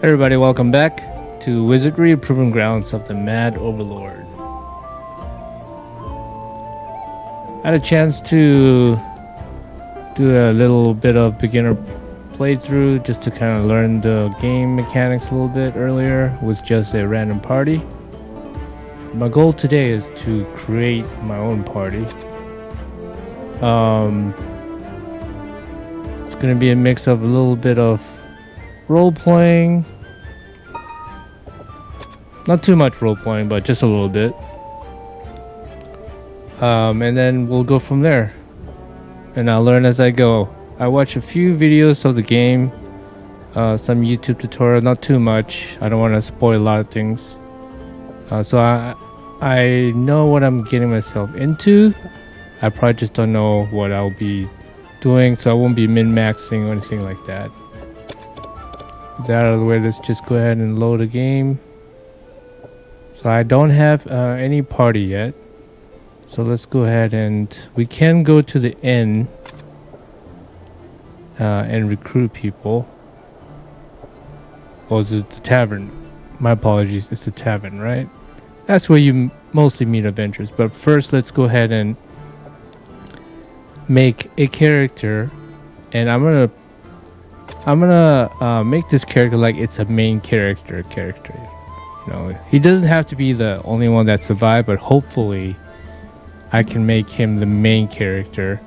Everybody, welcome back to Wizardry, Proven Grounds of the Mad Overlord. I had a chance to do a little bit of beginner playthrough just to kind of learn the game mechanics a little bit earlier with just a random party. My goal today is to create my own party. It's going to be a mix of a little bit of role-playing. Not too much role-playing, but just a little bit. And then we'll go from there. And I'll learn as I go. I watch a few videos of the game. Some YouTube tutorial, not too much. I don't want to spoil a lot of things. So I know what I'm getting myself into. I probably just don't know what I'll be doing, so I won't be min-maxing or anything like that. With that out of the way, let's just go ahead and load a game. So I don't have any party yet. So let's go ahead and we can go to the inn and recruit people. Or is it the tavern? My apologies, it's the tavern, right? That's where you mostly meet adventurers. But first, let's go ahead and make a character, and I'm gonna make this character like it's a main character. You know, he doesn't have to be the only one that survived, but hopefully I can make him the main character.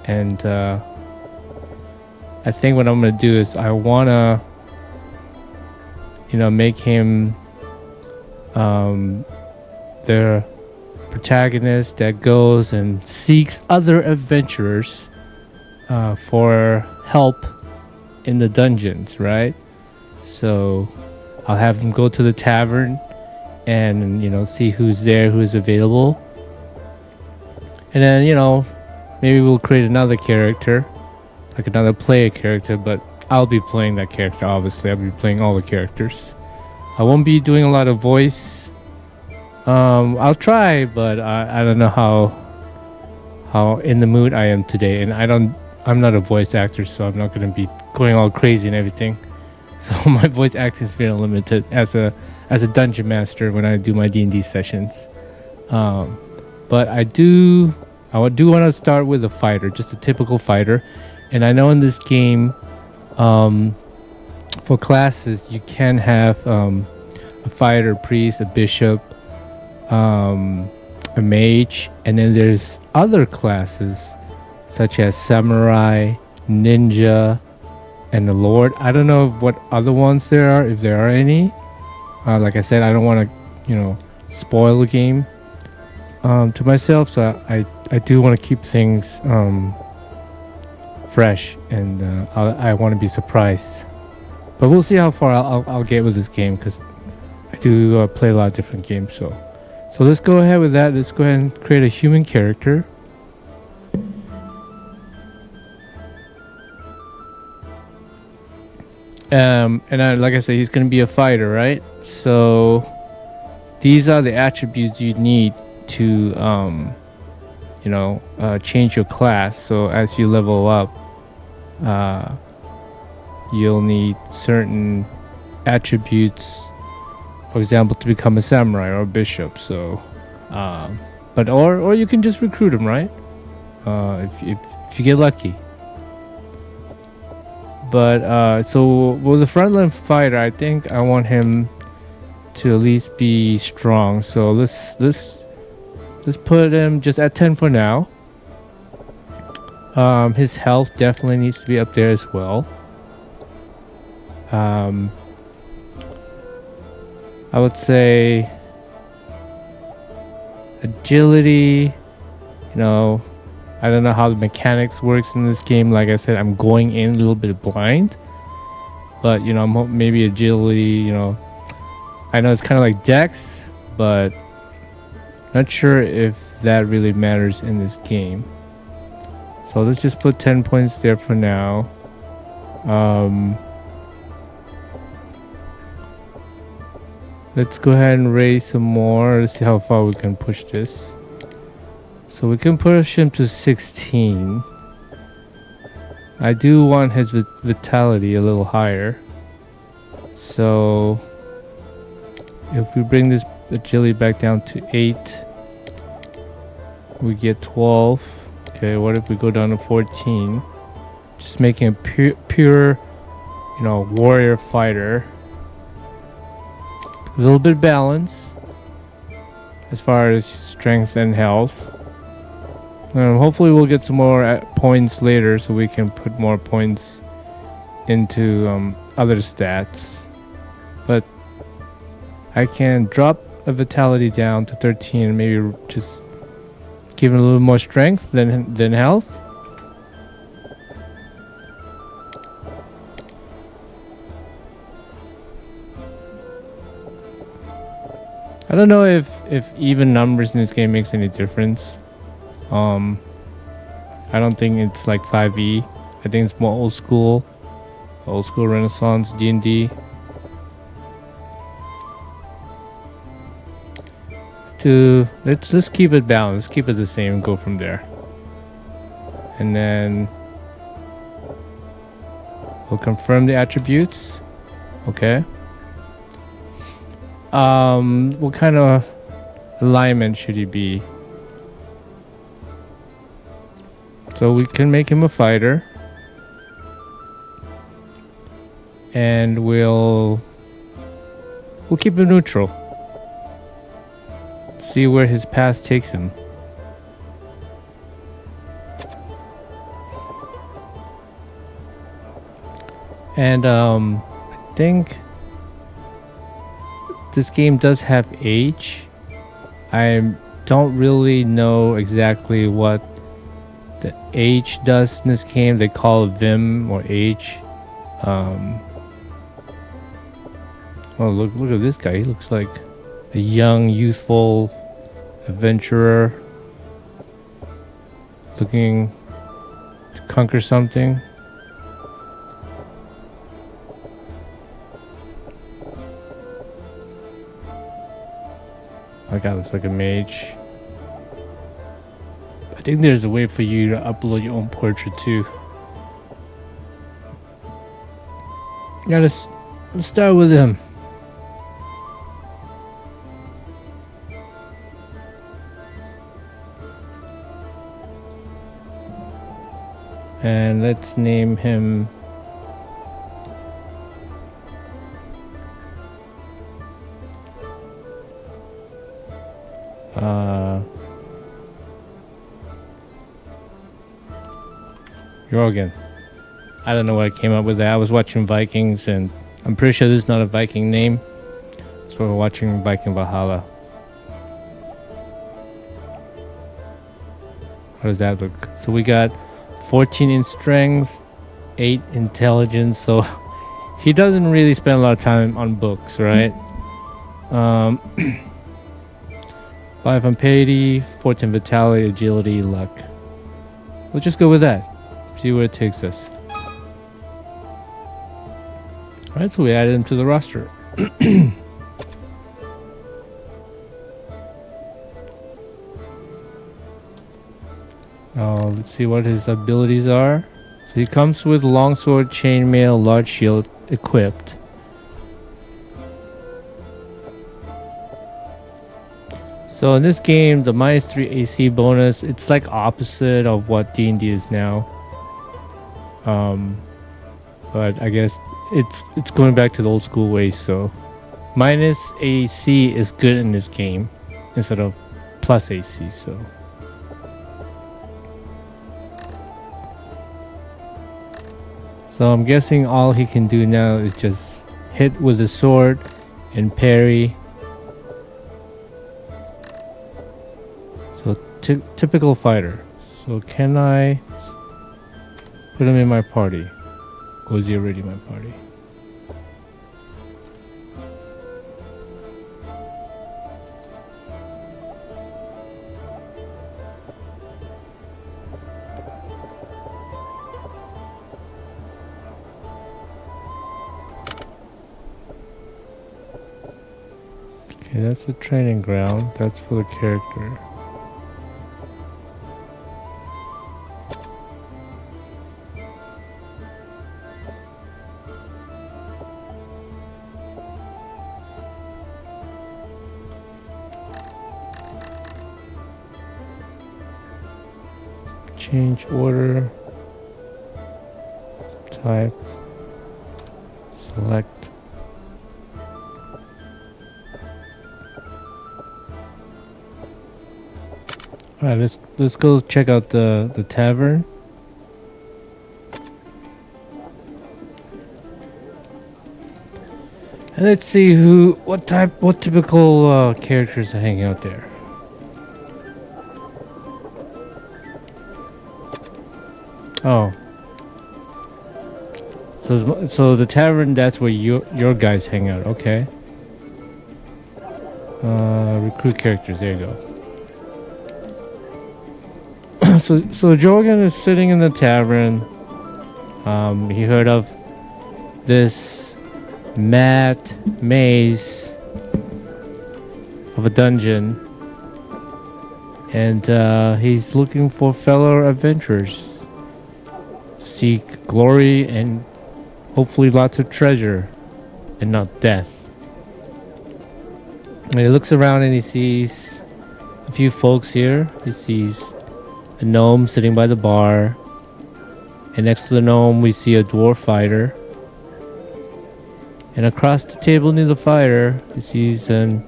And I think what I'm gonna do is I wanna, make him the protagonist that goes and seeks other adventurers for help in the dungeons, right? So I'll have him go to the tavern and see who's there, who's available, and then maybe we'll create another character, like another player character, but I'll be playing that character. Obviously I'll be playing all the characters. I won't be doing a lot of voice. I'll try, but I don't know how in the mood I am today, and I'm not a voice actor, so I'm not going to be going all crazy and everything. So my voice acting is very limited as a dungeon master when I do my D&D sessions. But I do want to start with a fighter, just a typical fighter. And I know in this game, for classes, you can have a fighter, priest, a bishop, a mage, and then there's other classes such as samurai, ninja, and the lord. I don't know what other ones there are, if there are any. Like I said, I don't want to spoil the game to myself, so I do want to keep things fresh, and I want to be surprised. But we'll see how far I'll get with this game, because I do play a lot of different games. So let's go ahead with that. Let's go ahead and create a human character. Like I said, he's going to be a fighter, right? So these are the attributes you need to change your class. So as you level up, you'll need certain attributes, for example, to become a samurai or a bishop. So or you can just recruit him, right? If you get lucky. But so with the frontline fighter, I think I want him to at least be strong. So let's put him just at 10 for now. His health definitely needs to be up there as well. I would say agility. I don't know how the mechanics works in this game. Like I said, I'm going in a little bit blind, but I'm maybe agility. I know it's kind of like Dex, but not sure if that really matters in this game. So let's just put 10 points there for now. Let's go ahead and raise some more. Let's see how far we can push this. So we can push him to 16. I do want his vitality a little higher. So if we bring this agility back down to 8, we get 12. Okay, what if we go down to 14? Just making a pure, you know, warrior fighter. A little bit of balance as far as strength and health. Hopefully we'll get some more points later so we can put more points into other stats. But I can drop a vitality down to 13 and maybe just give it a little more strength than health. I don't know if even numbers in this game makes any difference. I don't think it's like 5e. I think it's more old school Renaissance D&D. Let's keep it balanced. Let's keep it the same and go from there. And then we'll confirm the attributes. Okay. What kind of alignment should he be? So we can make him a fighter. And we'll keep him neutral. See where his path takes him. And I think this game does have age. I don't really know exactly what the age does in this game. They call it Vim or age. Oh, look at this guy. He looks like a young, youthful adventurer looking to conquer something. My guy looks like a mage. I think there's a way for you to upload your own portrait too. Yeah, let's start with him. And let's name him Jorgen. I don't know why I came up with that. I was watching Vikings and I'm pretty sure this is not a Viking name. So we're watching Viking Valhalla. How does that look? So we got 14 in strength, 8 intelligence, so he doesn't really spend a lot of time on books, right? 5 on piety, 14 vitality, agility, luck. We'll just go with that. See where it takes us. Alright, so we added him to the roster. Let's see what his abilities are. So he comes with longsword, chainmail, large shield equipped. So in this game, the -3 AC bonus, it's like opposite of what D&D is now. But I guess it's going back to the old school ways. So minus AC is good in this game instead of plus AC. So I'm guessing all he can do now is just hit with a sword and parry. So typical fighter. So can I put him in my party? Or is he already in my party? Okay, that's the training ground. That's for the character. Change order. Type. Select. All right, let's go check out the tavern. And let's see what typical characters are hanging out there. Oh. So the tavern, that's where your guys hang out, okay. Recruit characters, there you go. so Jorgen is sitting in the tavern. He heard of this maze of a dungeon, and he's looking for fellow adventurers to seek glory and hopefully lots of treasure and not death. And he looks around and he sees a few folks here. He sees a gnome sitting by the bar, and next to the gnome we see a dwarf fighter. And across the table near the fire, he sees an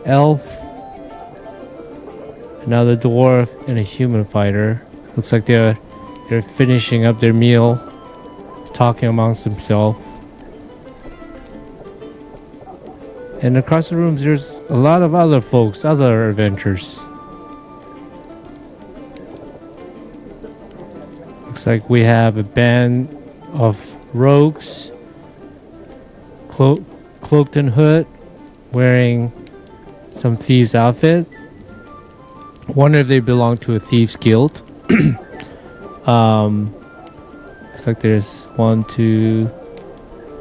elf, another dwarf, and a human fighter. Looks like they're finishing up their meal, talking amongst themselves. And across the rooms, there's a lot of other folks, other adventures. Looks like we have a band of rogues, cloaked in hood, wearing some thieves' outfit. Wonder if they belong to a thieves' guild. Looks like there's 1, 2,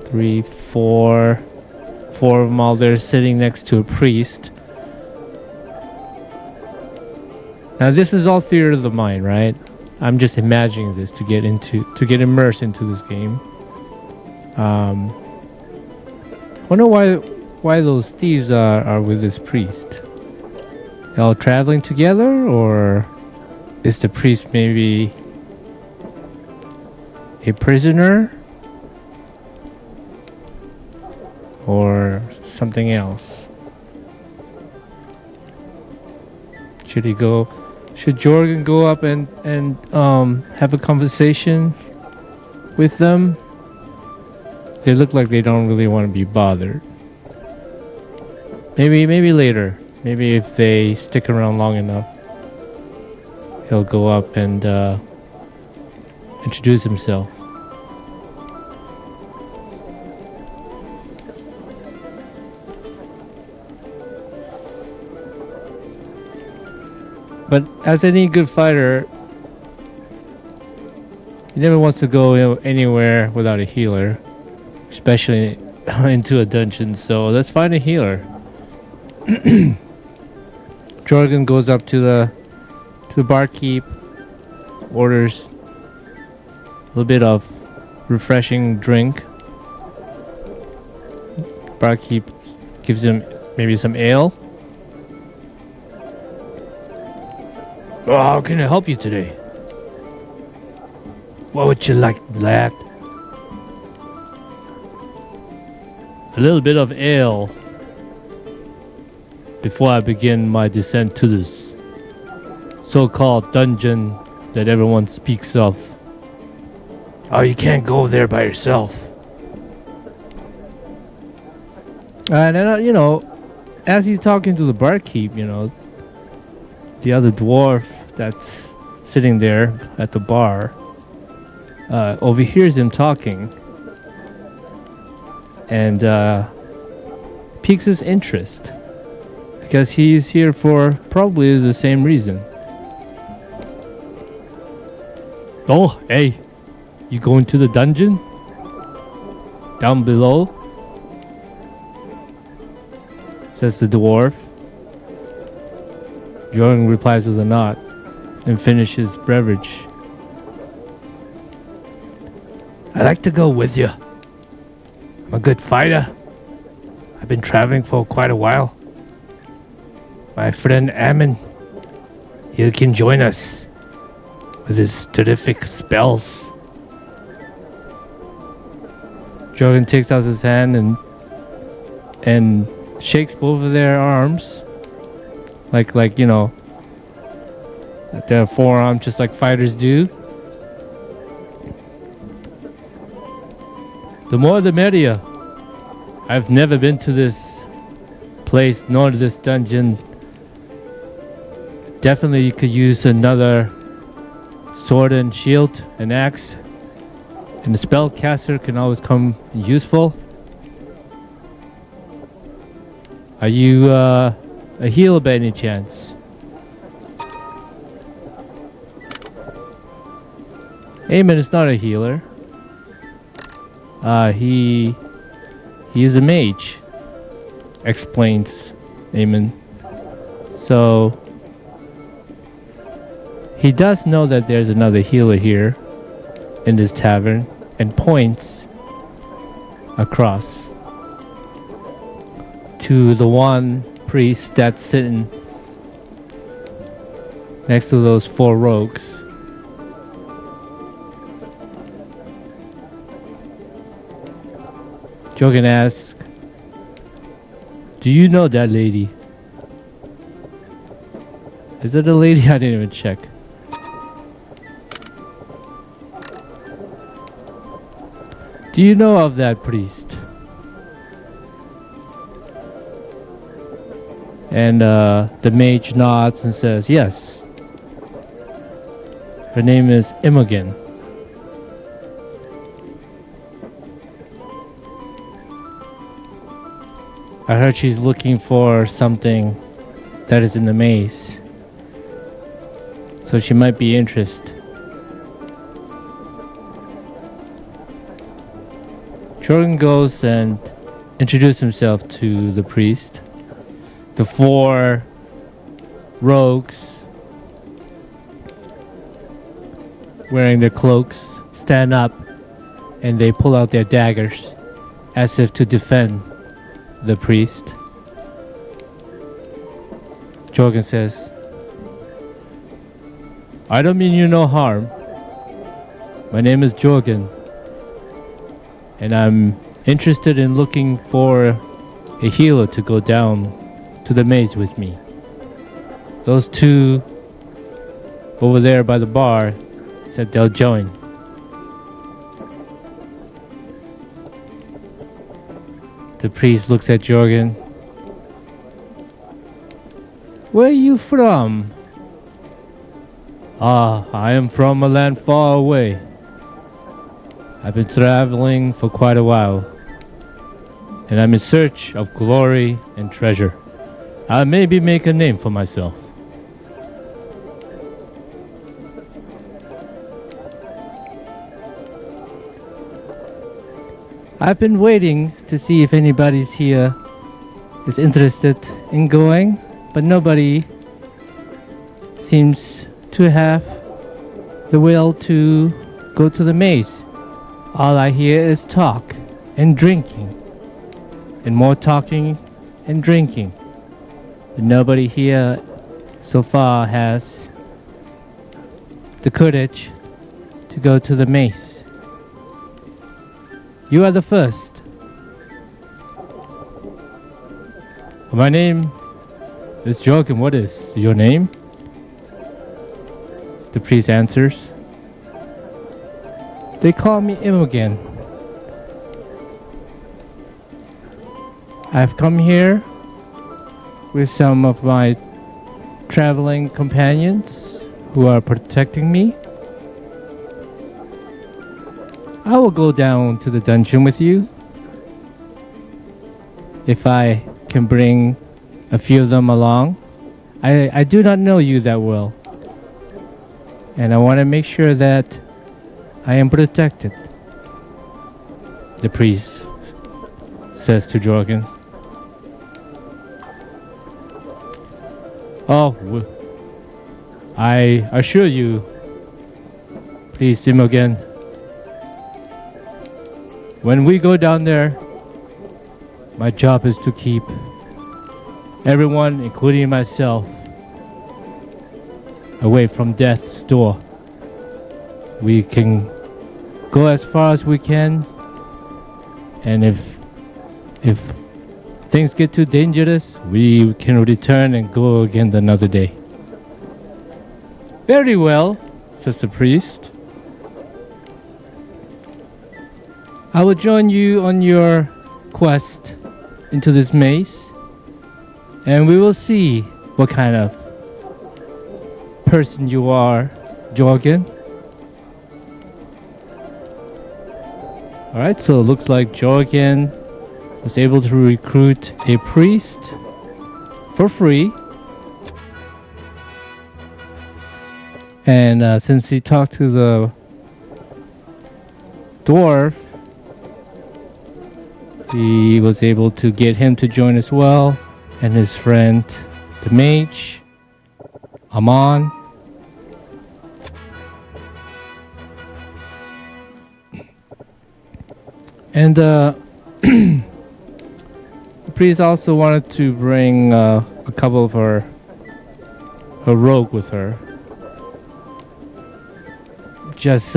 3, 4 of them all there sitting next to a priest. Now this is all theater of the mind, right? I'm just imagining this to get immersed into this game. Wonder why those thieves are with this priest. They're all traveling together, or is the priest maybe a prisoner or something else? Should Jorgen go up and have a conversation with them? They look like they don't really want to be bothered. Maybe later. Maybe if they stick around long enough, he'll go up and introduce himself. But as any good fighter, he never wants to go anywhere without a healer, especially into a dungeon. So let's find a healer. Jorgen goes up to the barkeep, orders a little bit of refreshing drink. Barkeep gives him maybe some ale. Oh, how can I help you today? What would you like, lad? A little bit of ale before I begin my descent to this so-called dungeon that everyone speaks of. Oh, you can't go there by yourself. And as he's talking to the barkeep, the other dwarf that's sitting there at the bar overhears him talking and piques his interest because he's here for probably the same reason. Oh, hey, you going to the dungeon? Down below? Says the dwarf. Jorgen replies with a nod and finishes beverage. I'd like to go with you. I'm a good fighter. I've been traveling for quite a while. My friend Ammon, he can join us. with his terrific spells. Jorgen takes out his hand and shakes both of their arms, like their forearm, just like fighters do. The more the merrier. I've never been to this place nor to this dungeon. Definitely you could use another sword and shield, an axe, and the spellcaster can always come useful. Are you a healer by any chance? Eamon is not a healer. He is a mage, explains Eamon. So he does know that there's another healer here in this tavern, and points across to the one priest that's sitting next to those 4 rogues. Jorgen asks, "Do you know that lady?" Is it a lady? I didn't even check. Do you know of that priest? And the mage nods and says, "Yes. Her name is Imogen." I heard she's looking for something that is in the maze, so she might be interested. Jorgen goes and introduces himself to the priest. The 4 rogues wearing their cloaks stand up and they pull out their daggers as if to defend the priest. Jorgen says, "I don't mean you no harm. My name is Jorgen, and I'm interested in looking for a healer to go down to the maze with me. Those 2 over there by the bar said they'll join." The priest looks at Jorgen. "Where are you from?" "Ah, I am from a land far away. I've been traveling for quite a while, and I'm in search of glory and treasure. I'll maybe make a name for myself." "I've been waiting to see if anybody's here is interested in going, but nobody seems to have the will to go to the maze. All I hear is talk and drinking, and more talking and drinking. But nobody here so far has the courage to go to the maze. You are the first." "My name is Jorgen. What is your name?" The priest answers. "They call me Imogen. I've come here with some of my traveling companions who are protecting me. I will go down to the dungeon with you if I can bring a few of them along. I do not know you that well, and I want to make sure that I am protected," the priest says to Jorgen. "Oh, I assure you, please, Imogen, when we go down there, my job is to keep everyone, including myself, away from death's door. We can go as far as we can, and if things get too dangerous, we can return and go again another day. Very well, says the priest. I will join you on your quest into this maze, and we will see what kind of person you are, Jorgen. Alright, so it looks like Jorgen was able to recruit a priest for free. And since he talked to the dwarf, he was able to get him to join as well, and his friend, the mage, Amon. And the priest also wanted to bring a couple of her rogue with her, just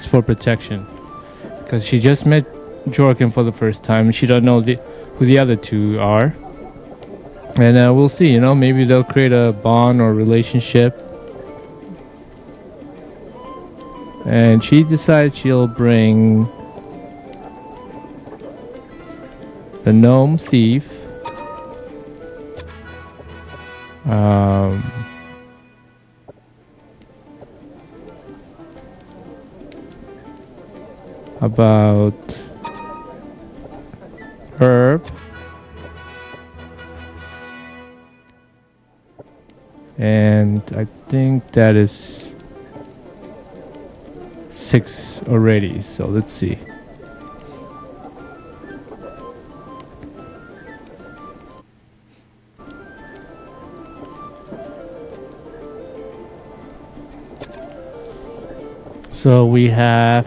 for protection, because she just met Jorgen for the first time. She don't know who the other two are, and we'll see. You know, maybe they'll create a bond or relationship. And she decided she'll bring the gnome thief, about Herb, and I think that is 6 already, so let's see. So we have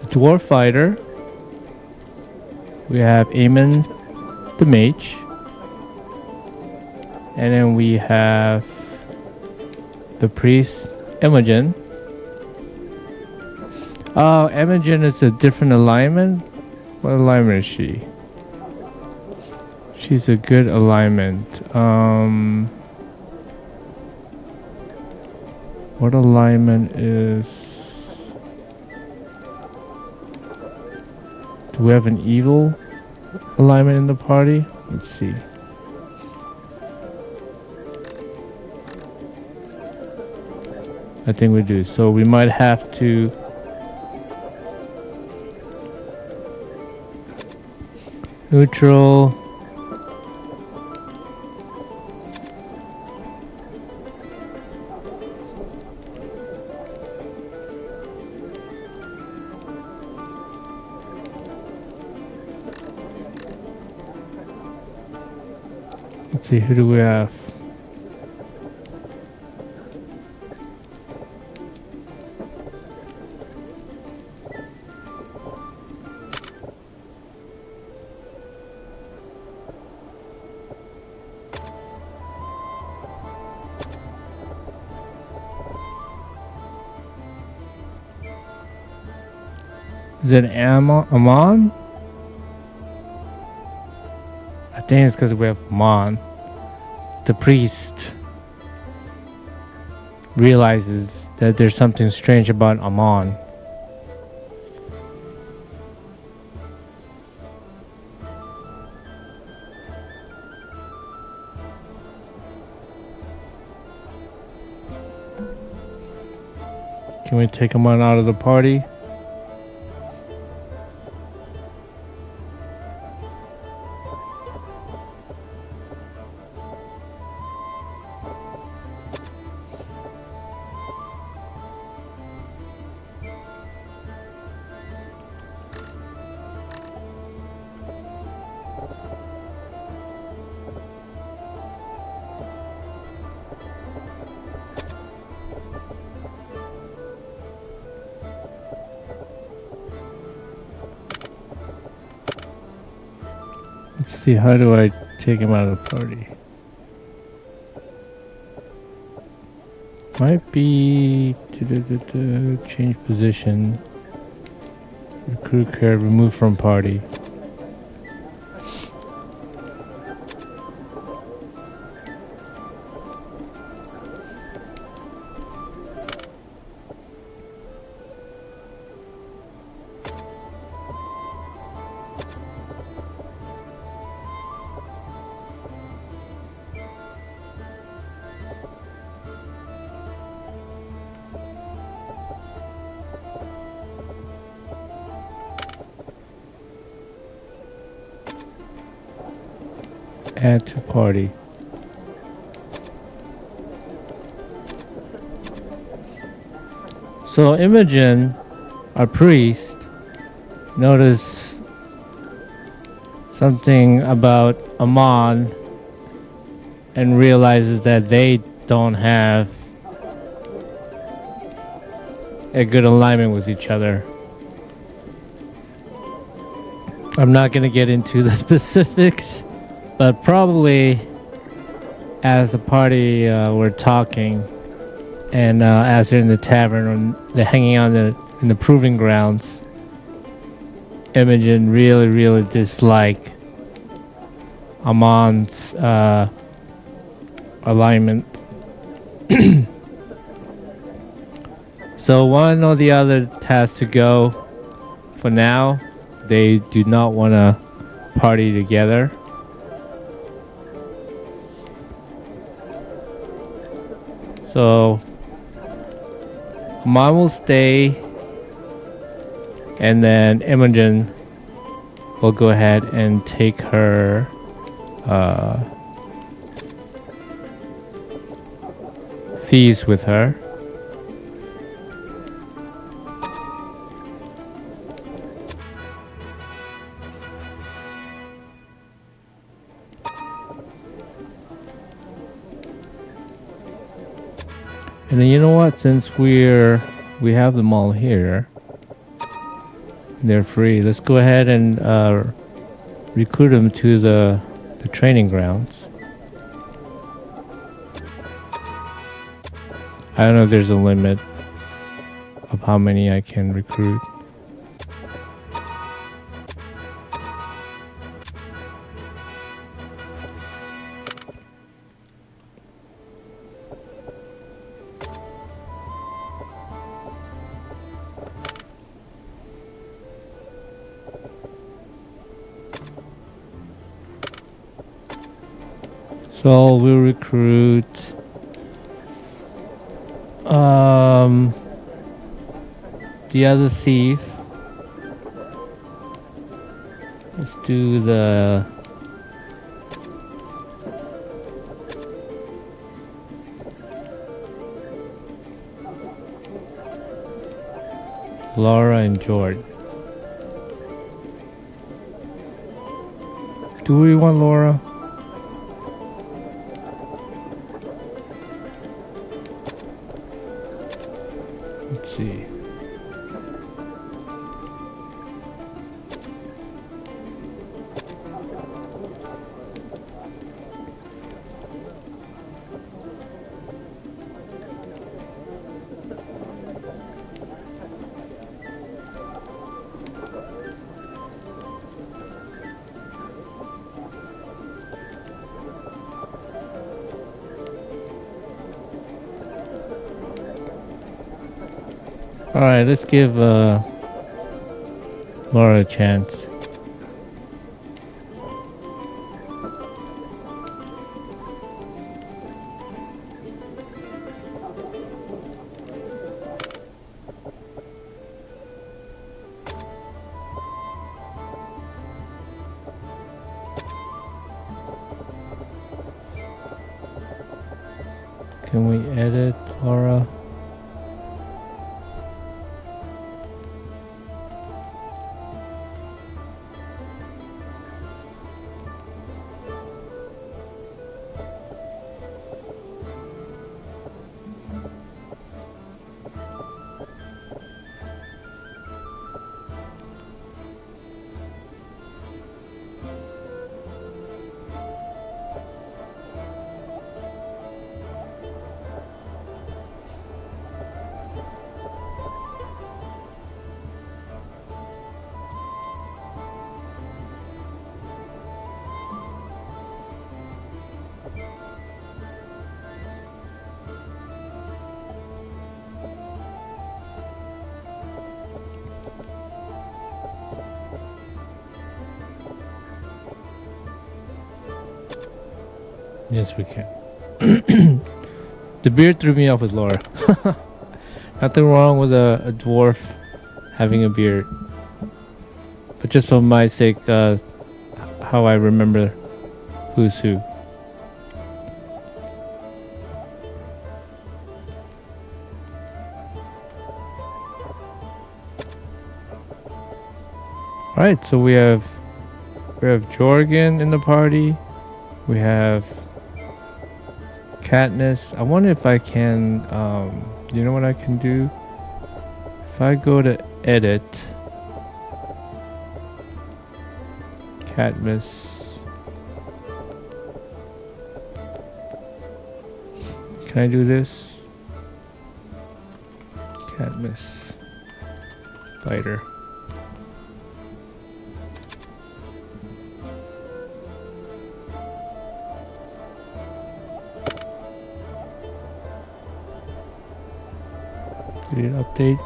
the dwarf fighter, we have Aemon the mage, and then we have the priest Imogen. Oh, Imogen is a different alignment. What alignment is she? She's a good alignment. What alignment is... Do we have an evil alignment in the party? Let's see. I think we do. So we might have to... Neutral... Let's see, who do we have? Is it Amon? I think it's because we have Amon. The priest realizes that there's something strange about Amon. Can we take Amon out of the party? Let's see, how do I take him out of the party? Might be change position. Recruit card removed from party. Add to party. So Imogen, our priest, noticed something about Amon and realizes that they don't have a good alignment with each other. I'm not going to get into the specifics, but probably as the party were talking and as they're in the tavern or they're hanging on in the proving grounds, Imogen really disliked Amon's alignment. So one or the other has to go. For now, they do not want to party together. So Amon will stay, and then Imogen will go ahead and take her thieves with her. And then you know what? Since we have them all here, they're free. Let's go ahead and recruit them to the training grounds. I don't know if there's a limit of how many I can recruit. So we'll recruit the other thief. Let's do the Laura and George. Do we want Laura? Let's see. Alright, let's give Laura a chance. Can we edit Laura? Yes, we can. The beard threw me off with Laura. Nothing wrong with a dwarf having a beard, but just for my sake, how I remember who's who. All right, so we have Jorgen in the party. We have Katniss. I wonder if I can. You know what I can do? If I go to edit, Katniss. Can I do this? Katniss. Fighter. Did it update?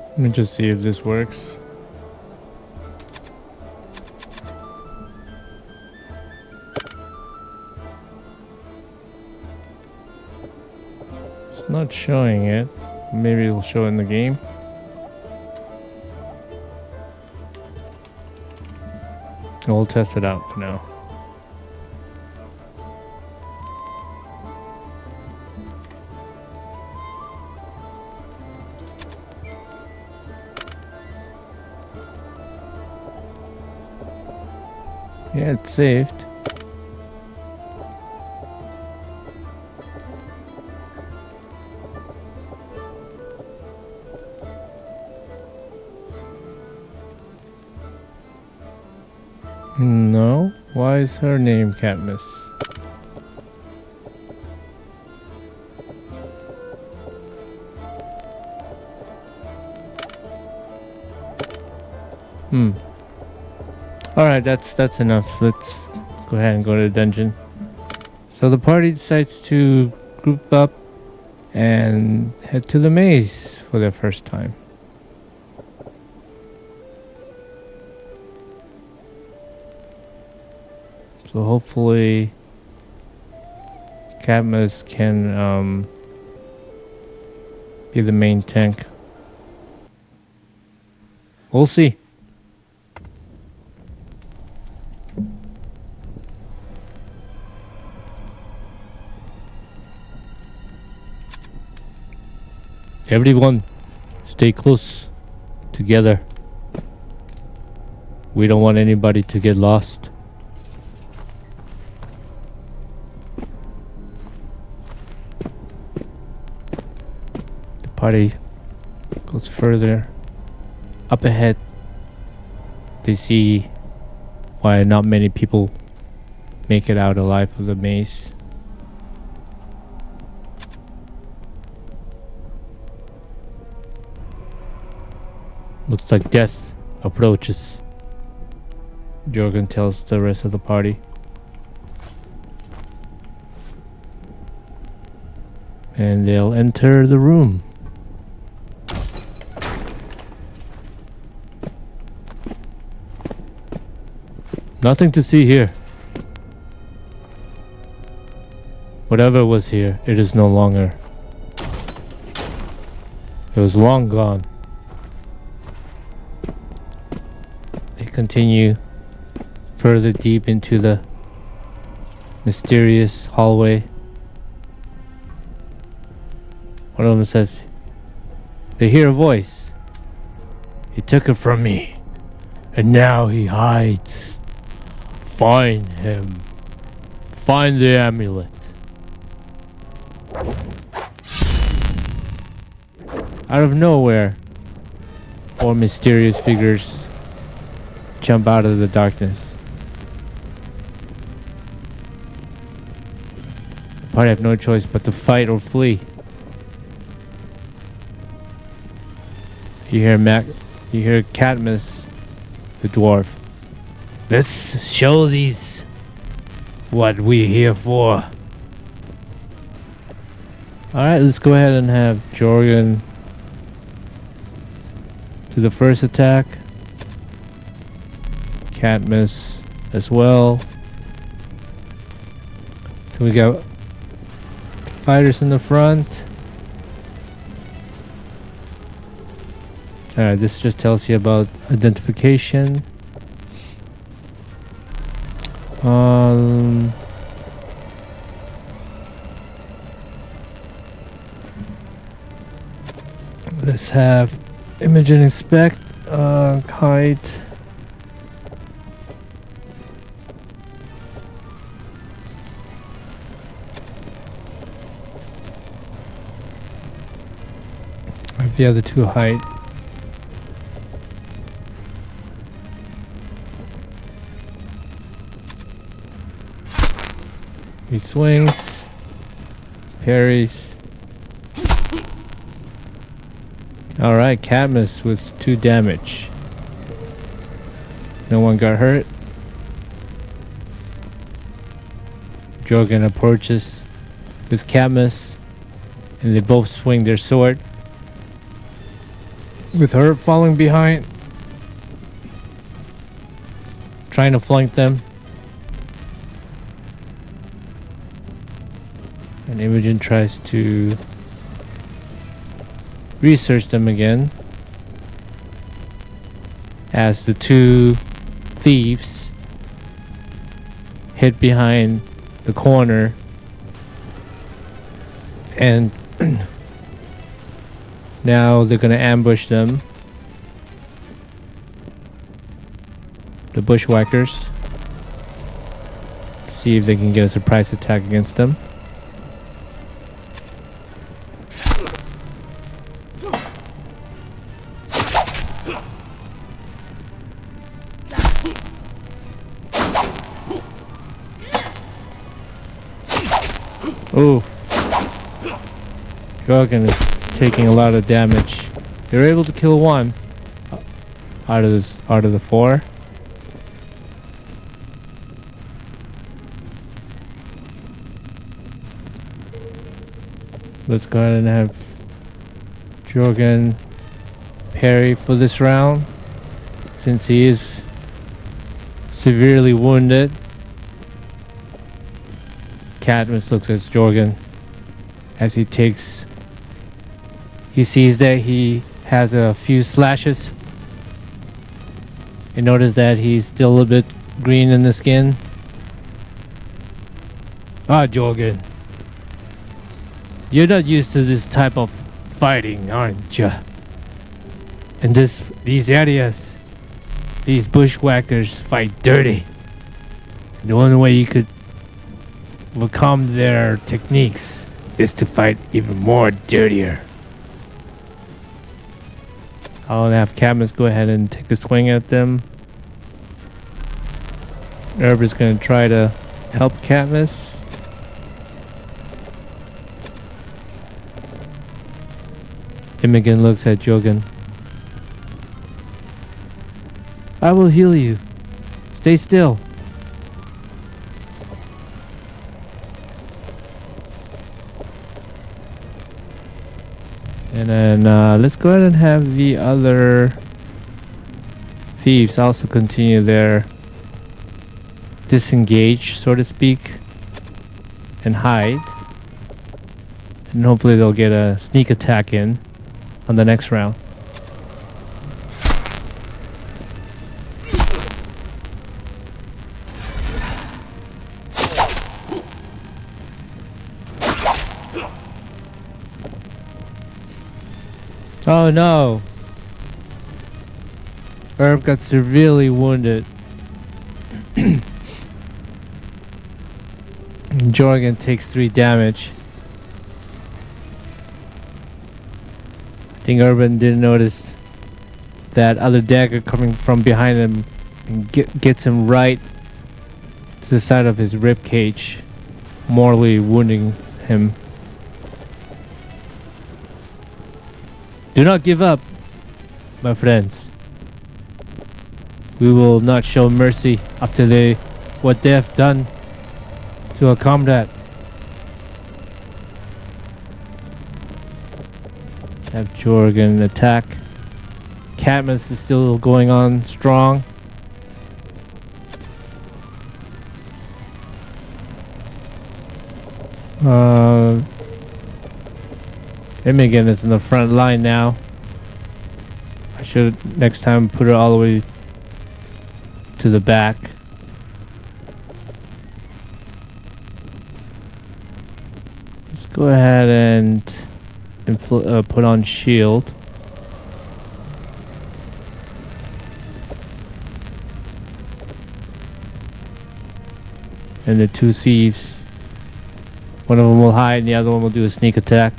Let me just see if this works. It's not showing it. Maybe it'll show in the game. We'll test it out for now. Yeah, it's saved. No? Why is her name Katniss? Alright, that's enough. Let's go ahead and go to the dungeon. So the party decides to group up and head to the maze for their first time. So hopefully Katniss can be the main tank. We'll see. Everyone, stay close together. We don't want anybody to get lost. The party goes further up ahead. They see why not many people make it out alive of the maze. Looks like death approaches, Jorgen tells the rest of the party. And they'll enter the room. Nothing to see here. Whatever was here, it is no longer. It was long gone. Continue further deep into the mysterious hallway. One of them says, they hear a voice. He took it from me, and now he hides. Find him. Find the amulet. Out of nowhere, four mysterious figures jump out of the darkness. The party have no choice but to fight or flee. You hear Cadmus, the dwarf. Let's show these what we're here for. Alright, let's go ahead and have Jorgen do the first attack. Cadmus as well. So we got fighters in the front. Alright, this just tells you about identification. Let's have image and inspect. Height. I have the other two height. He swings, parries. Alright, Cadmus with 2 damage. No one got hurt. Jorgen approaches with Cadmus, and they both swing their sword, with her following behind, trying to flank them. And Imogen tries to research them again as the 2 thieves hid behind the corner and now they're gonna ambush them. The bushwhackers. See if they can get a surprise attack against them. Oh, Jorgen is taking a lot of damage. They're able to kill 1 out of the 4. Let's go ahead and have Jorgen parry for this round, since he is severely wounded. Cadmus looks at Jorgen as he sees that he has a few slashes. You notice that he's still a bit green in the skin. Ah, Jorgen, you're not used to this type of fighting, aren't you? In these areas, these bushwhackers fight dirty. The only way you could overcome their techniques is to fight even more dirtier. I'll have Cadmus go ahead and take a swing at them. Herb is going to try to help Cadmus. Imogen looks at Jorgen. I will heal you. Stay still. And then let's go ahead and have the other thieves also continue their disengage, so to speak, and hide. And hopefully they'll get a sneak attack in on the next round. Oh no! Herb got severely wounded. Jorgen takes 3 damage. I think Urban didn't notice that other dagger coming from behind him and gets him right to the side of his rib cage, mortally wounding him. Do not give up. my friends. We will not show mercy after what they have done to our comrade. Have Jorgen attack. Cadmus is still going on strong. Imogen is in the front line now. I should next time put her all the way to the back. Let's go ahead and put on shield. And the two thieves. One of them will hide and the other one will do a sneak attack.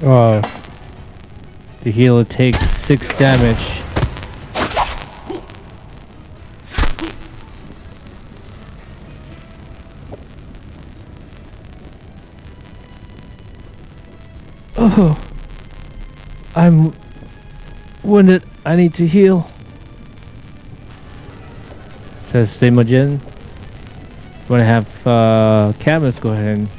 Oh. The healer takes 6 damage. Oh. I'm wounded. I need to heal. Says Imogen. You want to have Cadmus go ahead and